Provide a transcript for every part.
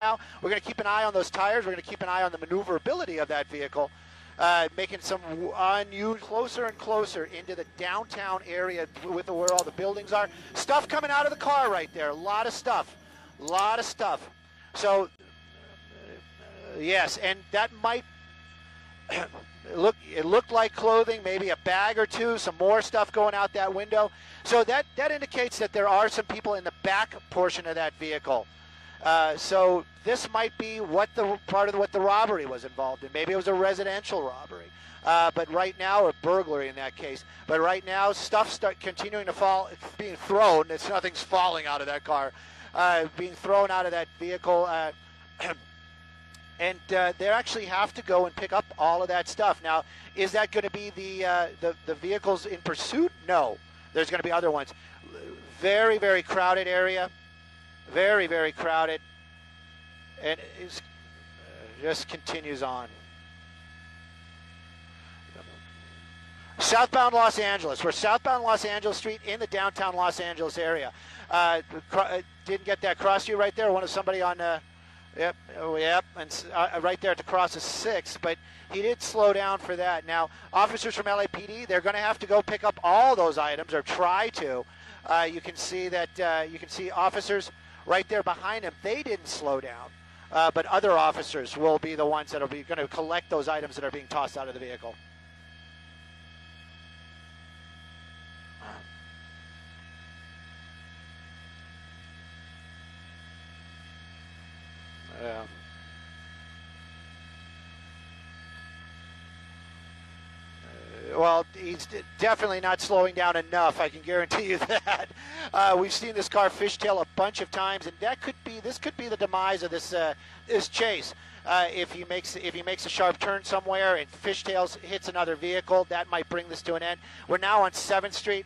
now. We're going to keep an eye on those tires. We're going to keep an eye on the maneuverability of that vehicle, making some closer and closer into the downtown area with where all the buildings are. Stuff coming out of the car right there. A lot of stuff. So, yes, and that might it looked like clothing, maybe a bag or two, some more stuff going out that window. So that indicates that there are some people in the back portion of that vehicle. So this might be what the robbery was involved in. Maybe it was a residential robbery, but right now, or burglary in that case. But right now, stuff continuing to fall. It's being thrown. Nothing's falling out of that car, being thrown out of that vehicle. And they actually have to go and pick up all of that stuff. Now, is that going to be the vehicles in pursuit? No, there's going to be other ones. Very, very crowded area. Very, very crowded. And it just continues on. Southbound Los Angeles. We're southbound Los Angeles Street in the downtown Los Angeles area. Didn't get that cross you right there. One of somebody on... Yep, and right there at the cross is 6, but he did slow down for that. Now, officers from LAPD, they're going to have to go pick up all those items, or try to. You can see that, you can see officers right there behind him. They didn't slow down, but other officers will be the ones that are going to collect those items that are being tossed out of the vehicle. Well, he's definitely not slowing down enough. I can guarantee you that. We've seen this car fishtail a bunch of times, and this could be the demise of this chase. If he makes a sharp turn somewhere and fishtails hits another vehicle, that might bring this to an end. We're now on 7th Street.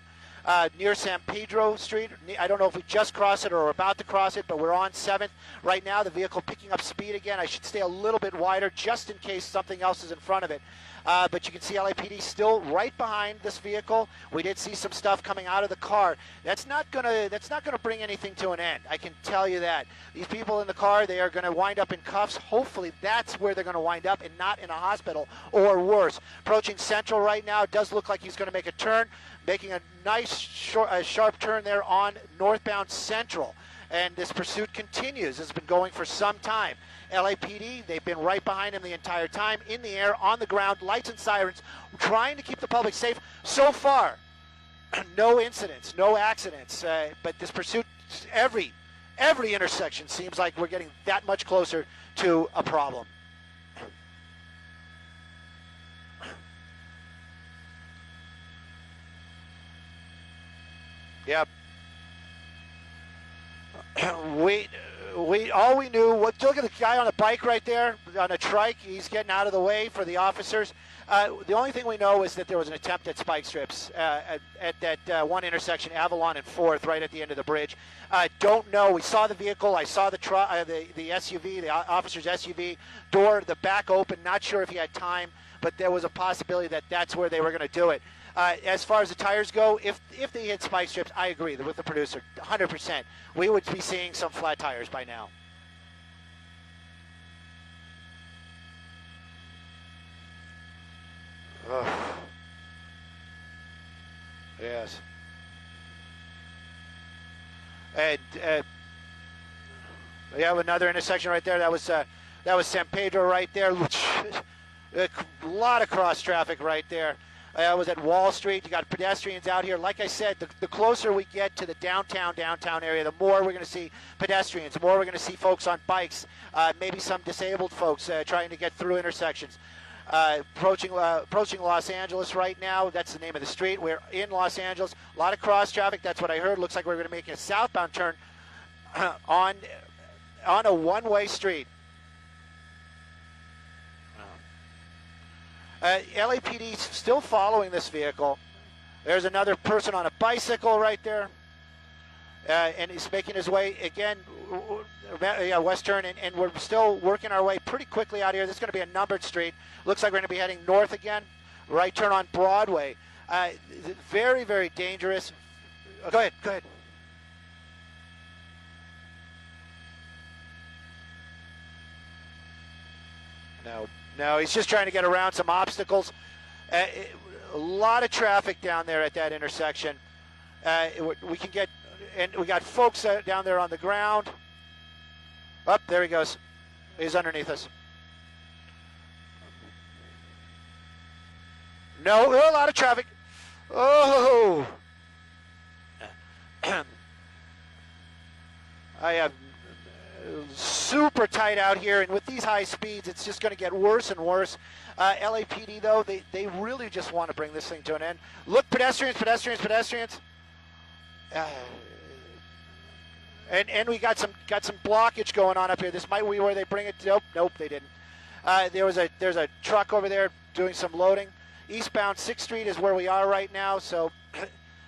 Near San Pedro Street. I don't know if we just crossed it or are about to cross it, but we're on 7th. Right now, the vehicle picking up speed again. I should stay a little bit wider just in case something else is in front of it. But you can see LAPD still right behind this vehicle. We did see some stuff coming out of the car. That's not gonna bring anything to an end. I can tell you that. These people in the car, they are going to wind up in cuffs. Hopefully that's where they're going to wind up and not in a hospital or worse. Approaching Central right now. It does look like he's going to make a turn, making a nice sharp turn there on northbound Central. And this pursuit continues. It's been going for some time. LAPD, they've been right behind him the entire time, in the air, on the ground, lights and sirens, trying to keep the public safe. So far, no incidents, no accidents, but this pursuit, every intersection seems like we're getting that much closer to a problem. Yep. All we knew, look at the guy on the bike right there, on a trike. He's getting out of the way for the officers. The only thing we know is that there was an attempt at spike strips at that one intersection, Avalon and 4th, right at the end of the bridge. Don't know. We saw the vehicle. I saw the SUV, the officer's SUV door, the back open. Not sure if he had time, but there was a possibility that that's where they were going to do it. As far as the tires go, if they hit spike strips, I agree with the producer, 100%. We would be seeing some flat tires by now. Ugh. Yes. And we have another intersection right there. That was San Pedro right there. A lot of cross traffic right there. I was at Wall Street. You got pedestrians out here. Like I said, the closer we get to the downtown area, the more we're going to see pedestrians, the more we're going to see folks on bikes, maybe some disabled folks trying to get through intersections. Approaching Los Angeles right now. That's the name of the street. We're in Los Angeles. A lot of cross traffic. That's what I heard. Looks like we're going to make a southbound turn on a one-way street. LAPD still following this vehicle. There's another person on a bicycle right there, and he's making his way again, west turn, and we're still working our way pretty quickly out here. This is going to be a numbered street. Looks like we're going to be heading north again. Right turn on Broadway. Very, very dangerous. Go ahead. No, no, he's just trying to get around some obstacles. A lot of traffic down there at that intersection. We can get, and we got folks down there on the ground. Up, there he goes. He's underneath us. No, a lot of traffic. Oh! I have super tight out here, and with these high speeds, it's just going to get worse and worse. LAPD, though, they really just want to bring this thing to an end. Look, pedestrians, pedestrians, pedestrians. And we got some blockage going on up here. This might be where they bring it. Nope, they didn't. There's a truck over there doing some loading. Eastbound 6th Street is where we are right now, so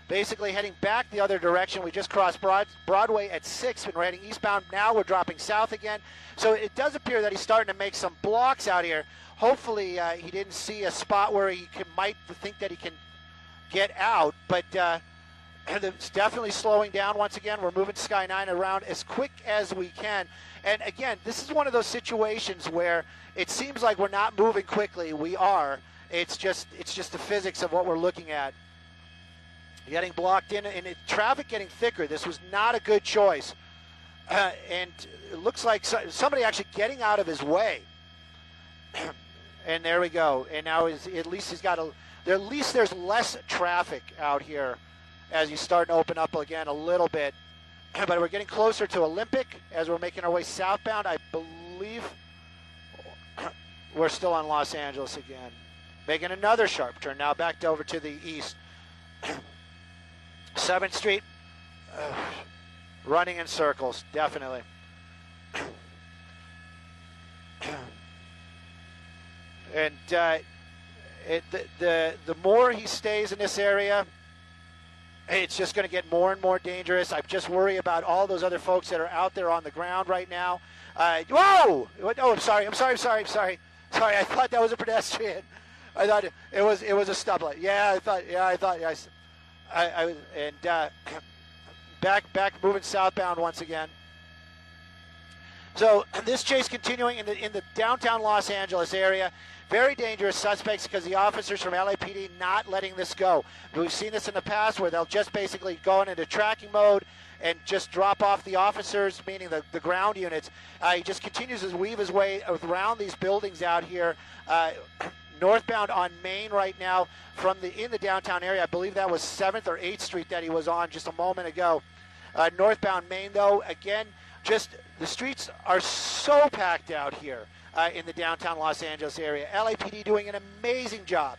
basically heading back the other direction. We just crossed Broadway at 6th, and we're heading eastbound now. We're dropping south again. So it does appear that he's starting to make some blocks out here. Hopefully he didn't see a spot where he might think that he can get out, but it's definitely slowing down once again. We're moving Sky 9 around as quick as we can. And again, this is one of those situations where it seems like we're not moving quickly. We are. It's just the physics of what we're looking at. Getting blocked in, and traffic getting thicker. This was not a good choice. And it looks like somebody actually getting out of his way. And there we go. And now at least he's got at least there's less traffic out here as you start to open up again a little bit. But we're getting closer to Olympic as we're making our way southbound. I believe we're still on Los Angeles again. Making another sharp turn now back over to the east. 7th Street, running in circles, definitely. And the more he stays in this area, it's just going to get more and more dangerous. I just worry about all those other folks that are out there on the ground right now. Whoa! Oh, I'm sorry. Sorry, I thought that was a pedestrian. I thought it was a stoplight. Yeah, I thought. I was, and back moving southbound once again. So this chase continuing in the downtown Los Angeles area. Very dangerous suspects because the officers from LAPD not letting this go. We've seen this in the past where they'll just basically go into tracking mode and just drop off the officers, meaning the ground units. He just continues to weave his way around these buildings out here. Northbound on Main right now in the downtown area. I believe that was 7th or 8th Street that he was on just a moment ago. Northbound Main, though, again, just the streets are so packed out here in the downtown Los Angeles area. LAPD doing an amazing job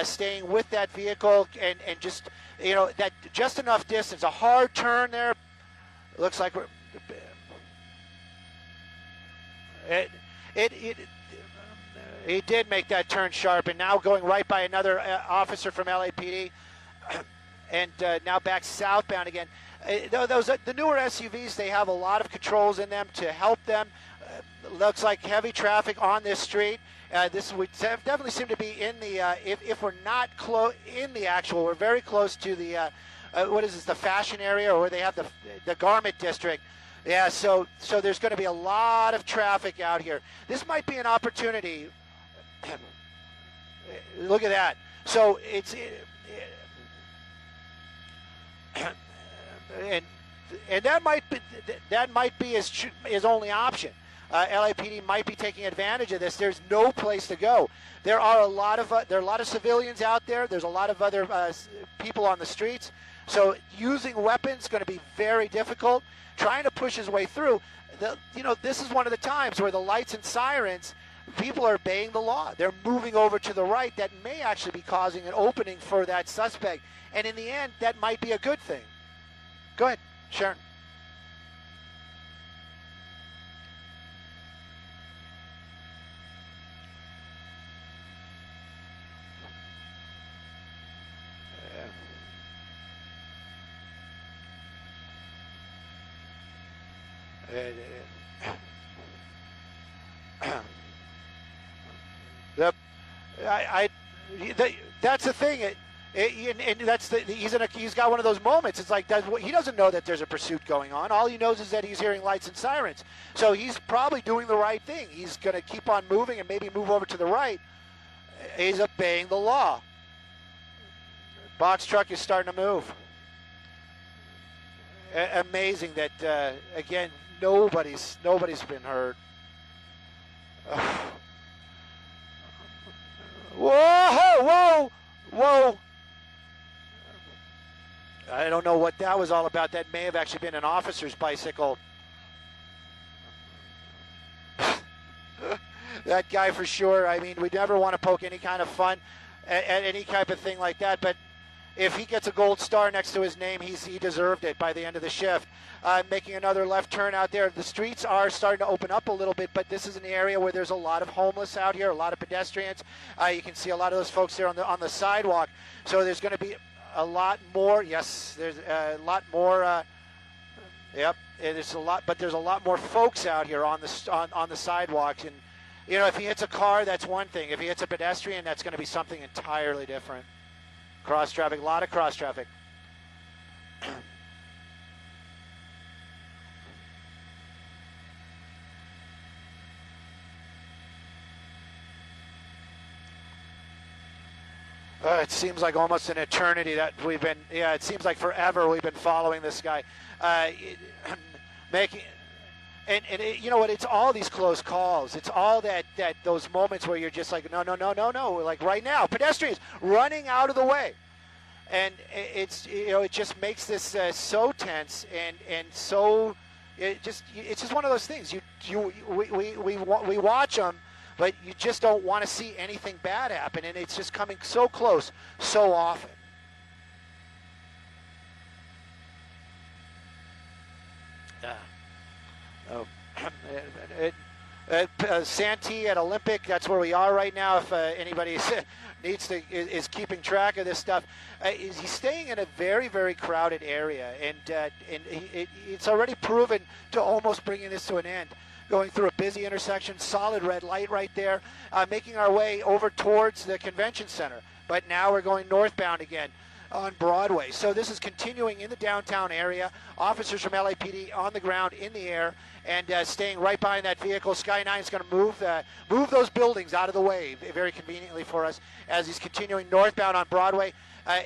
staying with that vehicle and just, that just enough distance. A hard turn there. Looks like we're... He did make that turn sharp, and now going right by another officer from LAPD, and now back southbound again. The newer SUVs, they have a lot of controls in them to help them. Looks like heavy traffic on this street. This would definitely seem to be in the, if we're not in the actual, we're very close to the, what is this, the fashion area, or where they have the garment district. Yeah, so there's going to be a lot of traffic out here. This might be an opportunity. Look at that. So and that might be his only option. LAPD might be taking advantage of this. There's no place to go. There are a lot of civilians out there. There's a lot of other people on the streets. So using weapons is going to be very difficult. Trying to push his way through. This is one of the times where the lights and sirens, people are obeying the law. They're moving over to the right. That may actually be causing an opening for that suspect. And in the end, that might be a good thing. Go ahead, Sharon. That's the thing. And that's he's got one of those moments. It's like he doesn't know that there's a pursuit going on. All he knows is that he's hearing lights and sirens. So he's probably doing the right thing. He's going to keep on moving and maybe move over to the right. He's obeying the law. Box truck is starting to move. Amazing that again nobody's been hurt. Whoa! I don't know what that was all about. That may have actually been an officer's bicycle. That guy for sure. I mean, we never want to poke any kind of fun at any type of thing like that, but if he gets a gold star next to his name, he deserved it by the end of the shift. Making another left turn out there. The streets are starting to open up a little bit, but this is an area where there's a lot of homeless out here, a lot of pedestrians. You can see a lot of those folks there on the sidewalk. So there's going to be a lot more. Yes, there's a lot more. Yep, there's a lot, but there's a lot more folks out here on the sidewalks. And you know, if he hits a car, that's one thing. If he hits a pedestrian, that's going to be something entirely different. Cross traffic, a lot of cross traffic. It seems like almost an eternity that we've been, it seems like forever we've been following this guy. You know what, it's all these close calls. It's all those moments where you're just like, no, like right now, pedestrians running out of the way. And it's, it just makes this so tense and so, it's just one of those things. We watch them, but you just don't want to see anything bad happen, and it's just coming so close so often. Santee at Olympic, that's where we are right now. If anybody is keeping track of this stuff, he's staying in a very, very crowded area, and it's already proven to almost bringing this to an end. Going through a busy intersection, solid red light right there, making our way over towards the convention center. But now we're going northbound again on Broadway. So this is continuing in the downtown area. Officers from LAPD on the ground, in the air, and staying right behind that vehicle. Sky 9 is going to move those buildings out of the way very conveniently for us as he's continuing northbound on Broadway.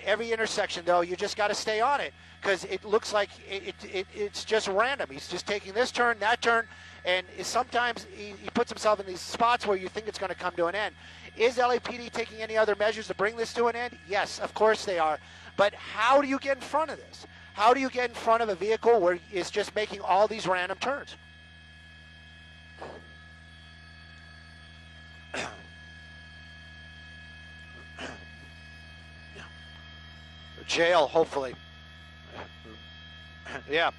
Every intersection, though, you just got to stay on it because it looks like it's just random. He's just taking this turn, that turn, and sometimes he puts himself in these spots where you think it's going to come to an end. Is LAPD taking any other measures to bring this to an end? Yes, of course they are. But how do you get in front of this? How do you get in front of a vehicle where it's just making all these random turns? Jail, hopefully. Yeah.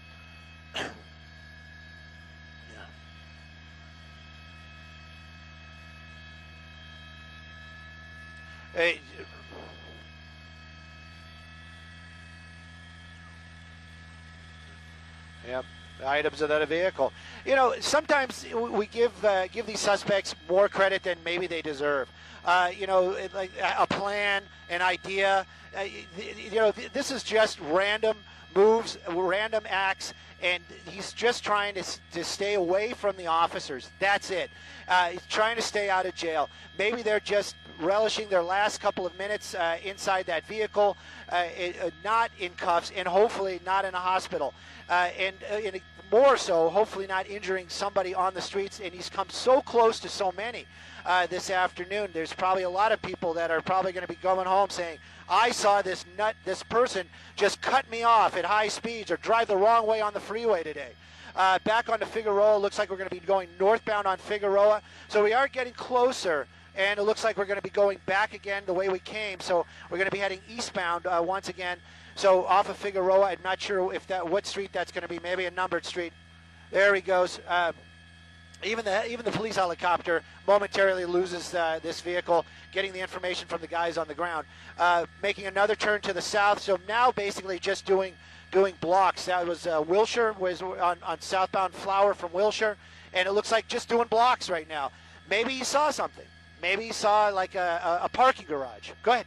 Hey. Yep. Items of that vehicle. You know, sometimes we give these suspects more credit than maybe they deserve. You know, like a plan, an idea. You know, this is just random moves, random acts, and he's just trying to stay away from the officers. That's it. He's trying to stay out of jail. Maybe they're just relishing their last couple of minutes inside that vehicle, not in cuffs, and hopefully not in a hospital. And more so, hopefully not injuring somebody on the streets. And he's come so close to so many this afternoon. There's probably a lot of people that are probably going to be going home saying, I saw this person just cut me off at high speeds or drive the wrong way on the freeway today. Back onto Figueroa, looks like we're going to be going northbound on Figueroa. So we are getting closer, and it looks like we're going to be going back again the way we came. So we're going to be heading eastbound once again. So off of Figueroa, I'm not sure if what street that's going to be, maybe a numbered street. There he goes. Even the police helicopter momentarily loses this vehicle, getting the information from the guys on the ground. Making another turn to the south, so now basically just doing blocks. That was Wilshire, was on southbound Flower from Wilshire, and it looks like just doing blocks right now. Maybe he saw something. Maybe he saw like a parking garage. Go ahead.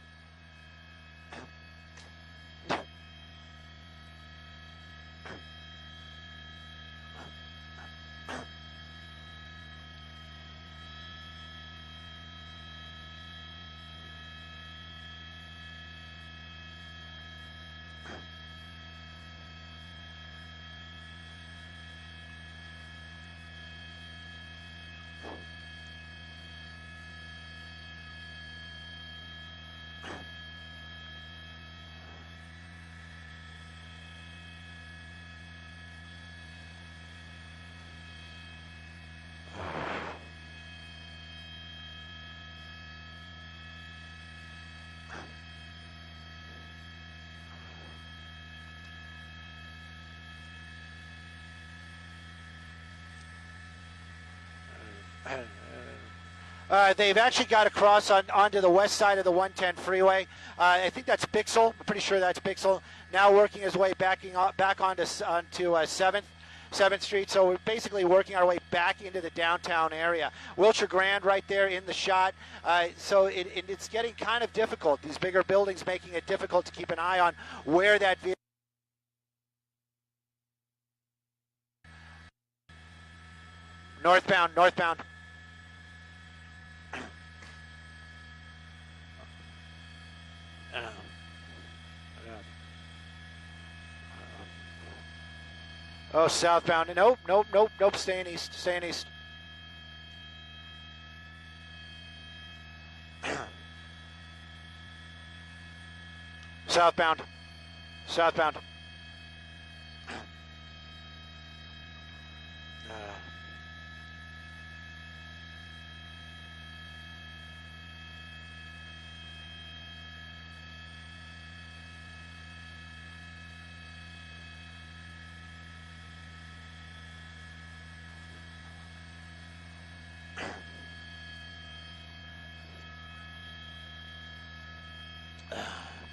They've actually got across onto the west side of the 110 freeway. I think that's Bixel. I'm pretty sure that's Bixel. Now working his way back onto 7th Street. So we're basically working our way back into the downtown area. Wilshire Grand right there in the shot. So it's getting kind of difficult. These bigger buildings making it difficult to keep an eye on where that vehicle. Northbound. Oh, southbound. Nope. Staying east. Southbound.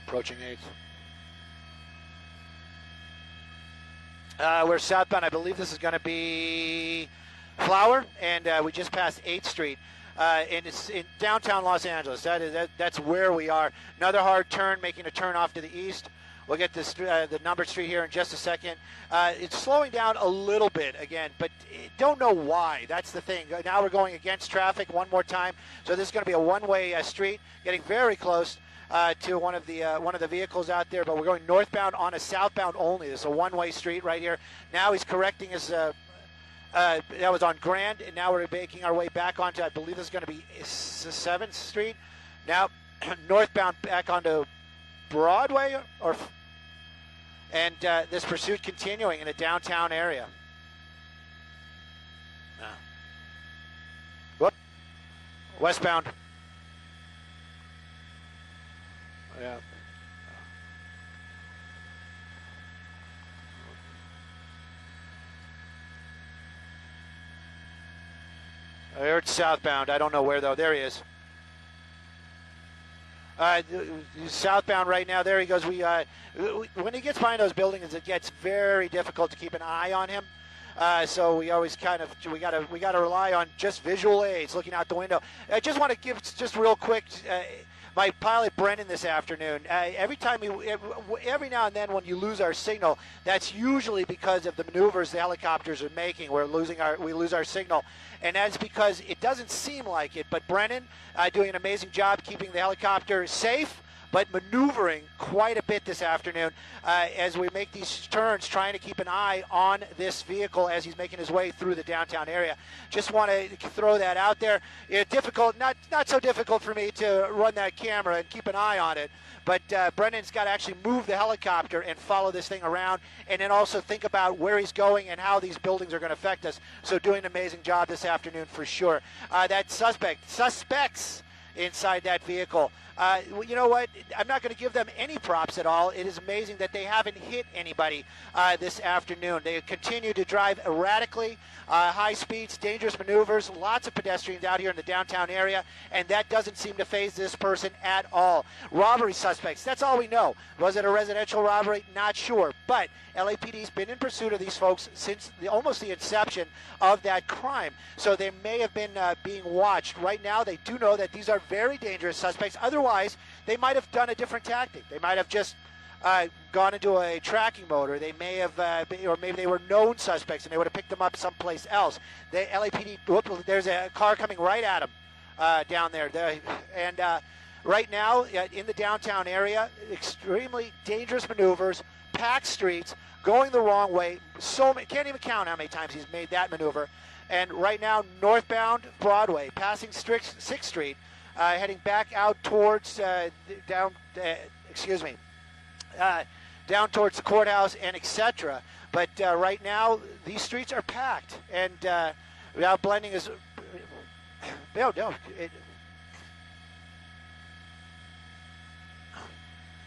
Approaching 8th. We're southbound. I believe this is going to be Flower, and we just passed 8th Street. And it's in downtown Los Angeles. That's where we are. Another hard turn, making a turn off to the east. We'll get this the numbered street here in just a second. It's slowing down a little bit again, but don't know why. That's the thing. Now we're going against traffic one more time. So this is going to be a one-way street, getting very close to one of the vehicles out there, but we're going northbound on a southbound only. This is a one-way street right here. Now he's correcting his. That was on Grand, and now we're making our way back onto. I believe this is going to be 7th Street. Now northbound back onto Broadway, and this pursuit continuing in the downtown area. Whoop. Westbound. Yeah. It's southbound. I don't know where though. There he is. Southbound right now. There he goes. When he gets behind those buildings, it gets very difficult to keep an eye on him. So we always we gotta rely on just visual aids, looking out the window. I just want to give just real quick. My pilot Brennan this afternoon. Every now and then when you lose our signal, that's usually because of the maneuvers the helicopters are making. We lose our signal, and that's because it doesn't seem like it. But Brennan doing an amazing job keeping the helicopter safe, but maneuvering quite a bit this afternoon as we make these turns, trying to keep an eye on this vehicle as he's making his way through the downtown area. Just want to throw that out there. Difficult, not so difficult for me to run that camera and keep an eye on it, but Brendan's got to actually move the helicopter and follow this thing around, and then also think about where he's going and how these buildings are going to affect us. So doing an amazing job this afternoon for sure. That suspects inside that vehicle. You know what? I'm not going to give them any props at all. It is amazing that they haven't hit anybody this afternoon. They continue to drive erratically, high speeds, dangerous maneuvers, lots of pedestrians out here in the downtown area, and that doesn't seem to faze this person at all. Robbery suspects, that's all we know. Was it a residential robbery? Not sure, but LAPD's been in pursuit of these folks since almost the inception of that crime. So they may have been being watched. Right now, they do know that these are very dangerous suspects. Otherwise, they might have done a different tactic. They might have just gone into a tracking mode, or they may have, or maybe they were known suspects and they would have picked them up someplace else. The LAPD, there's a car coming right at them down there. And right now, in the downtown area, extremely dangerous maneuvers, packed streets, going the wrong way. Can't even count how many times he's made that maneuver. And right now, northbound Broadway, passing 6th Street, heading back out towards down towards the courthouse and etc. But right now, these streets are packed, and without blending is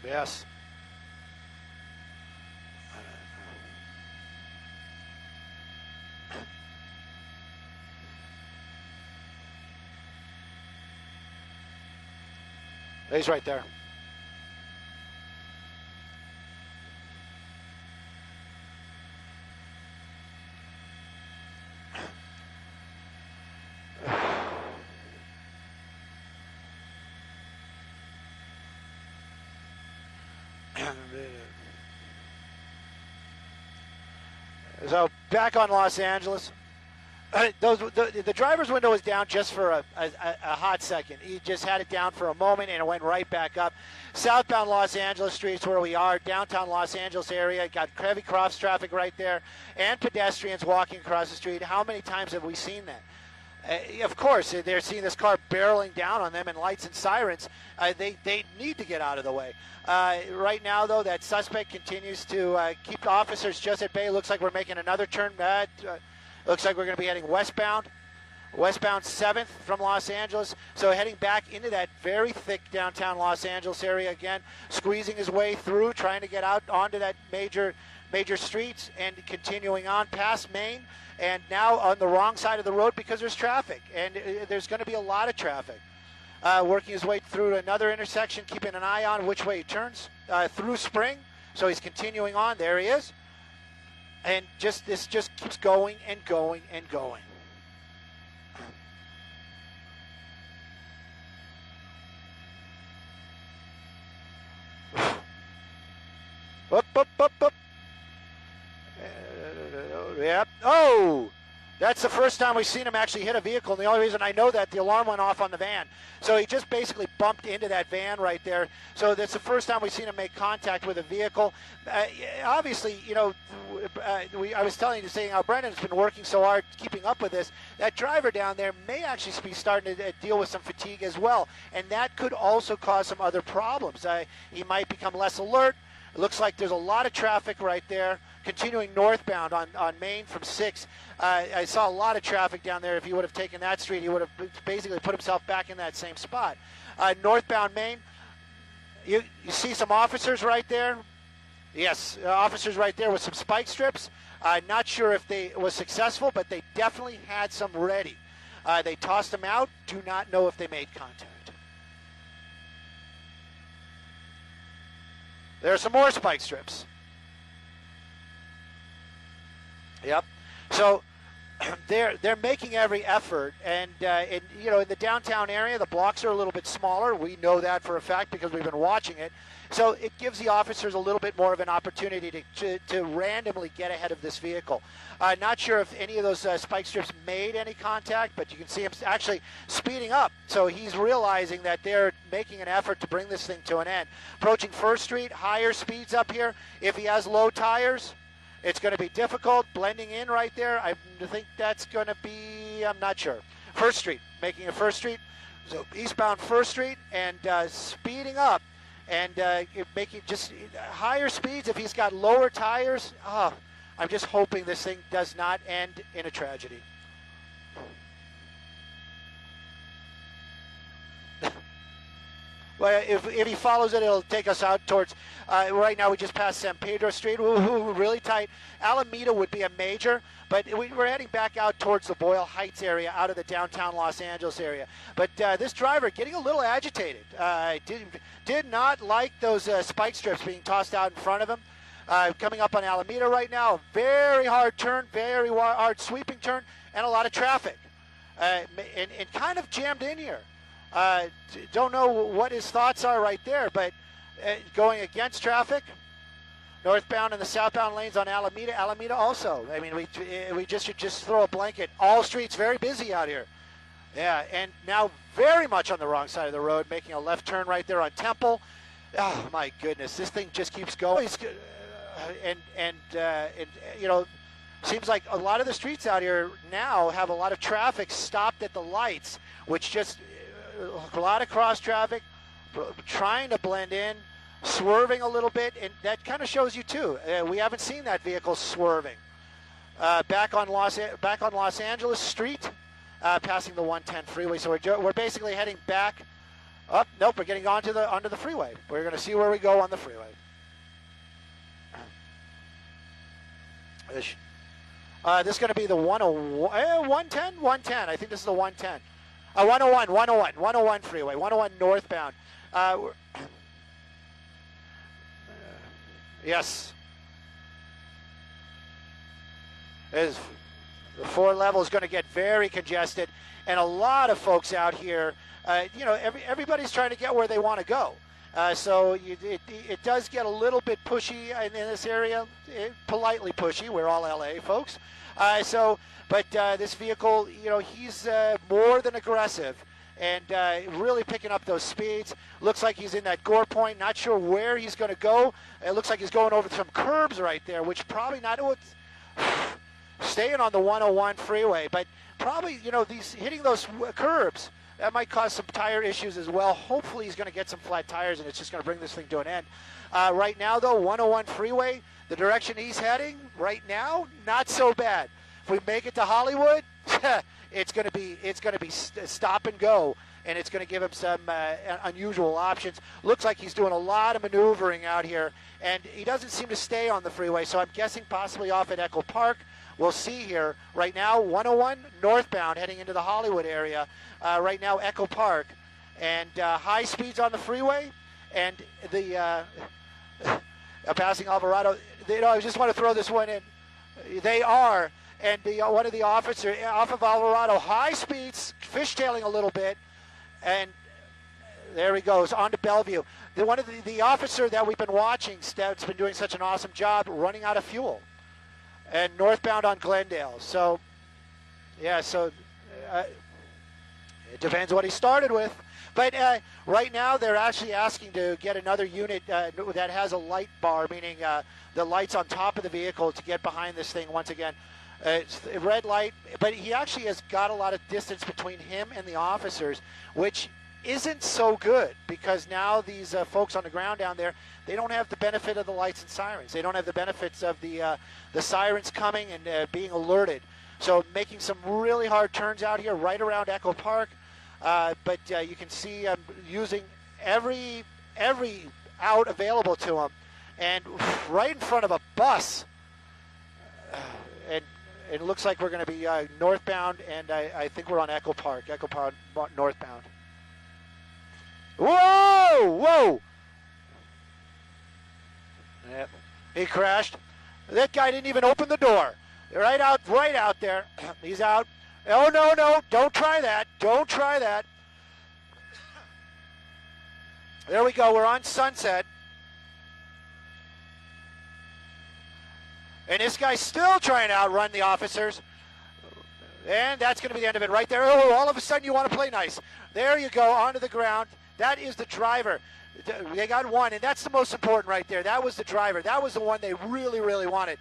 yes. He's right there. So back on Los Angeles. The driver's window was down just for a hot second. He just had it down for a moment and it went right back up. Southbound Los Angeles streets where we are, downtown Los Angeles area, got heavy cross traffic right there and pedestrians walking across the street. How many times have we seen that? Of course, they're seeing this car barreling down on them and lights and sirens. They need to get out of the way. Right now, though, that suspect continues to keep the officers just at bay. Looks like we're making another turn. Looks like we're going to be heading westbound 7th from Los Angeles. So heading back into that very thick downtown Los Angeles area again, squeezing his way through, trying to get out onto that major streets and continuing on past Main. And now on the wrong side of the road because there's traffic. And there's going to be a lot of traffic. Working his way through another intersection, keeping an eye on which way he turns through Spring. So he's continuing on. There he is. And this just keeps going and going and going. Up, up, up, up. Yep. Oh! That's the first time we've seen him actually hit a vehicle, and the only reason I know that, the alarm went off on the van. So he just basically bumped into that van right there. So that's the first time we've seen him make contact with a vehicle. Obviously, you know, I was telling you, saying how Brendan's been working so hard keeping up with this. That driver down there may actually be starting to deal with some fatigue as well, and that could also cause some other problems. He might become less alert. It looks like there's a lot of traffic right there. Continuing northbound on Main from 6. I saw a lot of traffic down there. If he would have taken that street, he would have basically put himself back in that same spot. Northbound Main, you see some officers right there. Yes, officers right there with some spike strips. Not sure if they was successful, but they definitely had some ready. They tossed them out. Do not know if they made contact. There are some more spike strips. Yep. So they're making every effort, and you know, in the downtown area, the blocks are a little bit smaller. We know that for a fact because we've been watching it. So it gives the officers a little bit more of an opportunity to randomly get ahead of this vehicle. Not sure if any of those spike strips made any contact, but you can see him actually speeding up. So he's realizing that they're making an effort to bring this thing to an end. Approaching First Street, higher speeds up here. If he has low tires, it's going to be difficult. Blending in right there, I think that's going to be, I'm not sure. First Street, making a First Street. So eastbound First Street and speeding up and making just higher speeds. If he's got lower tires, I'm just hoping this thing does not end in a tragedy. Well, if he follows it, it'll take us out towards, right now we just passed San Pedro Street. Ooh, really tight. Alameda would be a major, but we're heading back out towards the Boyle Heights area, out of the downtown Los Angeles area. But this driver getting a little agitated. Did not like those spike strips being tossed out in front of him. Coming up on Alameda right now, very hard turn, very hard sweeping turn, and a lot of traffic. And kind of jammed in here. Don't know what his thoughts are right there, but going against traffic, northbound and the southbound lanes on Alameda. Alameda also. I mean, we just should just throw a blanket. All streets very busy out here. Yeah, and now very much on the wrong side of the road, making a left turn right there on Temple. Oh my goodness, this thing just keeps going. And you know, seems like a lot of the streets out here now have a lot of traffic stopped at the lights, which just a lot of cross traffic, trying to blend in, swerving a little bit, and that kind of shows you too. We haven't seen that vehicle swerving. Back on Los Angeles Street, passing the 110 freeway. So we're basically heading back up. Nope, we're getting onto the freeway. We're going to see where we go on the freeway. This is going to be the 110. I think this is the 110. 101 freeway, 101 northbound. We're- yes. As the 4 level is going to get very congested, and a lot of folks out here, everybody's trying to get where they want to go. So it does get a little bit pushy in this area, politely pushy. We're all LA folks. But this vehicle, he's more than aggressive and really picking up those speeds. Looks like he's in that gore point. Not sure where he's going to go. It looks like he's going over some curbs right there, which probably not. Staying on the 101 freeway, but probably, these hitting those curbs, that might cause some tire issues as well. Hopefully he's going to get some flat tires and it's just going to bring this thing to an end. Right now, though, 101 freeway, the direction he's heading right now, not so bad. If we make it to Hollywood, it's going to be stop and go, and it's going to give him some unusual options. Looks like he's doing a lot of maneuvering out here, and he doesn't seem to stay on the freeway, so I'm guessing possibly off at Echo Park. We'll see here. Right now, 101 northbound heading into the Hollywood area. Right now, Echo Park. And high speeds on the freeway. And the passing Alvarado. I just want to throw this one in. They are. And one of the officers off of Alvarado, high speeds, fishtailing a little bit. And there he goes, on to Bellevue. One of the officer that we've been watching, that's been doing such an awesome job, running out of fuel. And northbound on Glendale. So, yeah, it depends what he started with. But right now they're actually asking to get another unit that has a light bar, meaning the lights on top of the vehicle to get behind this thing once again. It's a red light, but he actually has got a lot of distance between him and the officers, which isn't so good because now these folks on the ground down there, they don't have the benefit of the lights and sirens. They don't have the benefits of the sirens coming and being alerted. So making some really hard turns out here right around Echo Park. But you can see using every out available to him. And right in front of a bus. And it looks like we're going to be northbound, and I think we're on Echo Park northbound. Whoa! Whoa! Yep. He crashed. That guy didn't even open the door. Right out there. He's out. Oh, no, don't try that. Don't try that. There we go. We're on Sunset. And this guy's still trying to outrun the officers. And that's going to be the end of it right there. Oh, all of a sudden you want to play nice. There you go, onto the ground. That is the driver. They got one, and that's the most important right there. That was the driver. That was the one they really, really wanted.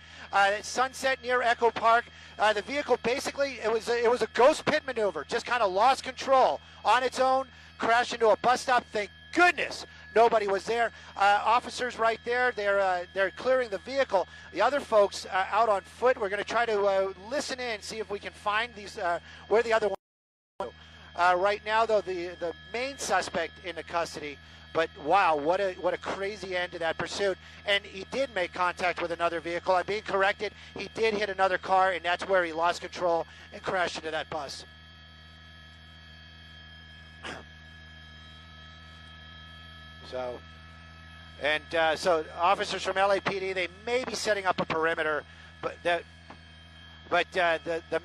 Sunset near Echo Park. The vehicle basically, it was a ghost pit maneuver. Just kind of lost control on its own, crashed into a bus stop. Thank goodness nobody was there. Officers right there. They're clearing the vehicle. The other folks out on foot. We're going to try to listen in, see if we can find these where the other one. Right now, though, the main suspect in the custody. But wow, what a crazy end to that pursuit. And he did make contact with another vehicle. I'm being corrected. He did hit another car, and that's where he lost control and crashed into that bus. So officers from LAPD, they may be setting up a perimeter, but the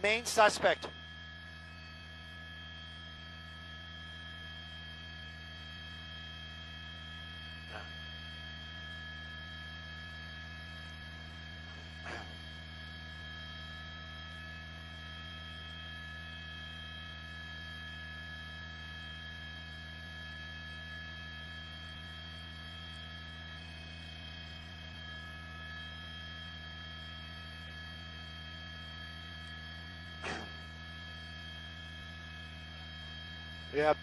main suspect. Yep.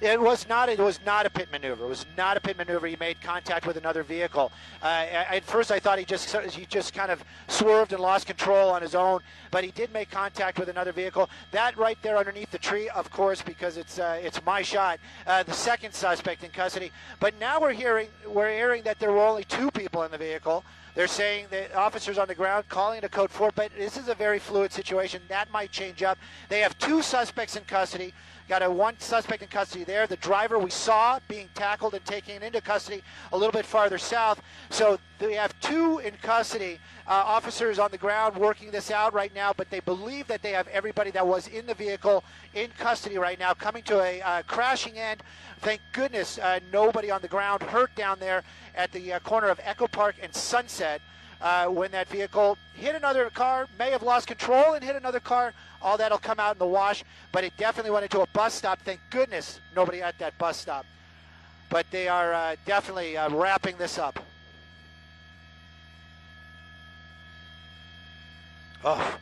It was not. It was not a pit maneuver. It was not a pit maneuver. He made contact with another vehicle. At first, I thought he just kind of swerved and lost control on his own, but he did make contact with another vehicle. That right there underneath the tree, of course, because it's my shot. The second suspect in custody. But now we're hearing that there were only 2 people in the vehicle. They're saying that officers on the ground calling it a code 4, but this is a very fluid situation. That might change up. They have 2 suspects in custody. Got one suspect in custody there. The driver we saw being tackled and taken into custody a little bit farther south. So they have 2 in custody. Officers on the ground working this out right now, but they believe that they have everybody that was in the vehicle in custody right now, coming to a crashing end. Thank goodness nobody on the ground hurt down there at the corner of Echo Park and Sunset. When that vehicle hit another car, may have lost control and hit another car. All that'll come out in the wash, but it definitely went into a bus stop. Thank goodness nobody at that bus stop. But they are definitely wrapping this up. Oh.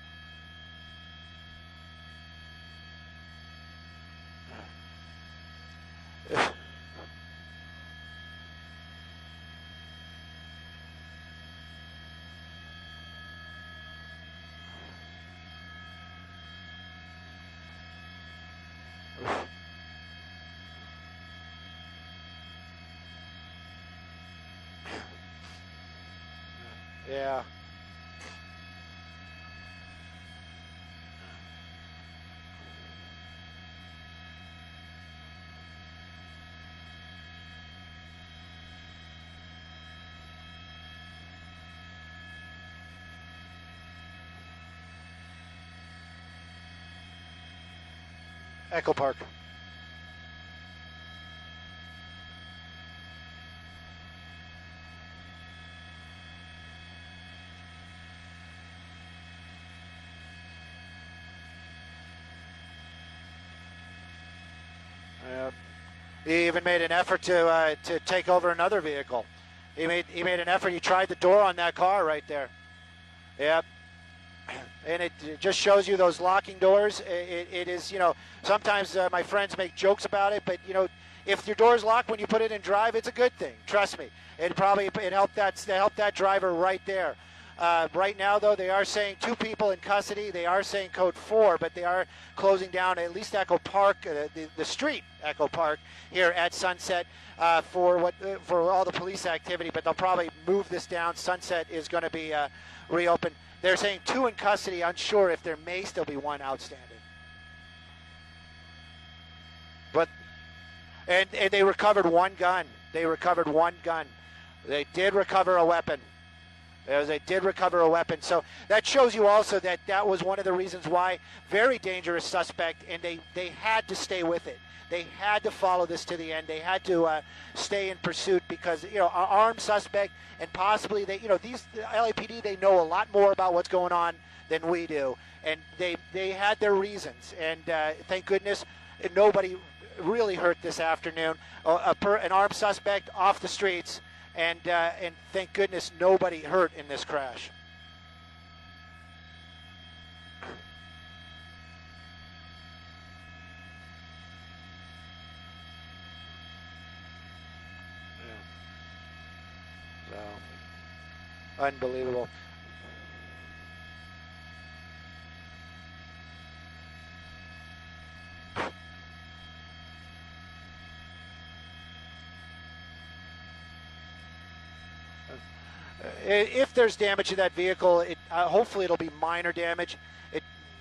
Yeah. Echo Park. He even made an effort to take over another vehicle. He made an effort. He tried the door on that car right there. Yep. And it just shows you those locking doors. It is, you know, sometimes my friends make jokes about it, but, you know, if your door's locked when you put it in drive, it's a good thing. Trust me. It helped that driver right there. Right now, though, they are saying 2 people in custody. They are saying code 4, but they are closing down at least Echo Park, the street Echo Park here at Sunset for all the police activity. But they'll probably move this down. Sunset is going to be reopened. They're saying 2 in custody. Unsure if there may still be 1 outstanding. But and they recovered 1 gun. They recovered 1 gun. They did recover a weapon. They did recover a weapon. So that shows you also that that was one of the reasons why very dangerous suspect, and they had to stay with it. They had to follow this to the end. They had to stay in pursuit because, you know, an armed suspect and possibly the LAPD, they know a lot more about what's going on than we do. And they had their reasons. And thank goodness nobody really hurt this afternoon. An armed suspect off the streets. And thank goodness nobody hurt in this crash. Yeah. So, unbelievable. If there's damage to that vehicle, hopefully it'll be minor damage.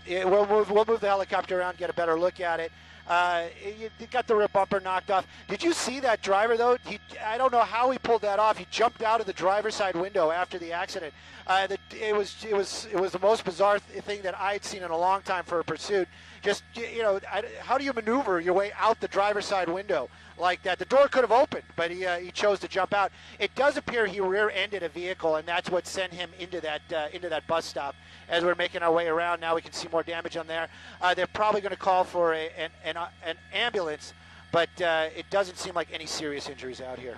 We'll move the helicopter around, get a better look at it. You got the rear bumper knocked off. Did you see that driver though? I don't know how he pulled that off. He jumped out of the driver's side window after the accident. It was the most bizarre thing that I'd seen in a long time for a pursuit. Just, you know, how do you maneuver your way out the driver's side window like that? The door could have opened, but he chose to jump out. It does appear he rear-ended a vehicle, and that's what sent him into that bus stop. As we're making our way around now, we can see more damage on there. They're probably going to call for an ambulance, but it doesn't seem like any serious injuries out here.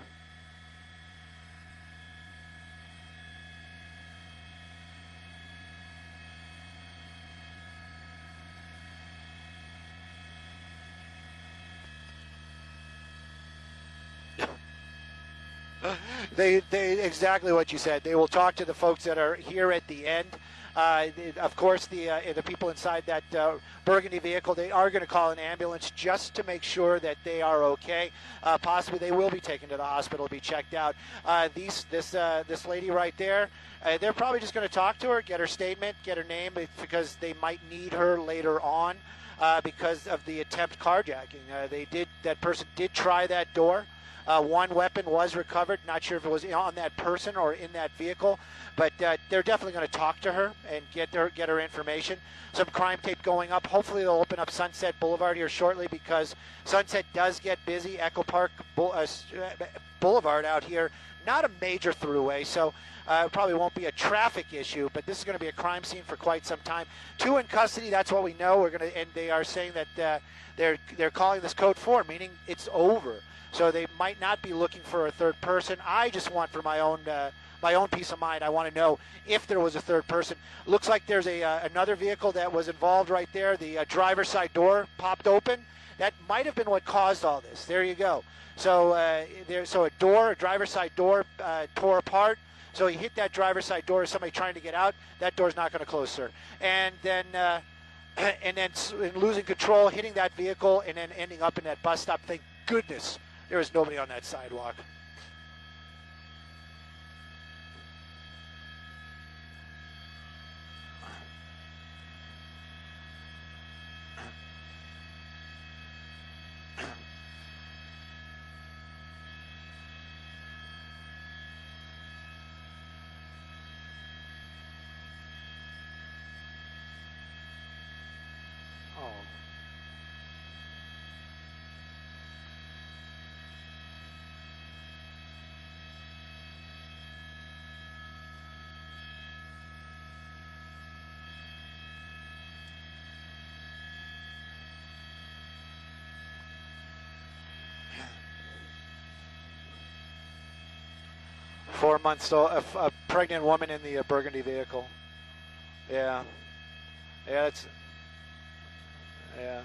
They exactly what you said. They will talk to the folks that are here at the end. Of course, the people inside that burgundy vehicle, they are going to call an ambulance just to make sure that they are okay. Possibly they will be taken to the hospital to be checked out. This lady right there, they're probably just going to talk to her, get her statement, get her name, because they might need her later on because of the attempt carjacking. That person did try that door. One weapon was recovered. Not sure if it was on that person or in that vehicle, but they're definitely going to talk to her and get her information. Some crime tape going up. Hopefully they'll open up Sunset Boulevard here shortly, because Sunset does get busy. Echo Park Boulevard out here, not a major throughway, so it probably won't be a traffic issue, but this is going to be a crime scene for quite some time. 2 in custody, that's what we know. And they are saying that they're calling this code 4, meaning it's over. So they might not be looking for a third person. I just want, for my own peace of mind, I want to know if there was a third person. Looks like there's another vehicle that was involved right there. The driver's side door popped open. That might have been what caused all this. There you go. So a driver's side door tore apart. So he hit that driver's side door as somebody trying to get out. That door's not going to close, sir. And then losing control, hitting that vehicle, and then ending up in that bus stop. Thank goodness there was nobody on that sidewalk. Oh. 4 months old, a pregnant woman in the burgundy vehicle. Yeah. Yeah, yeah.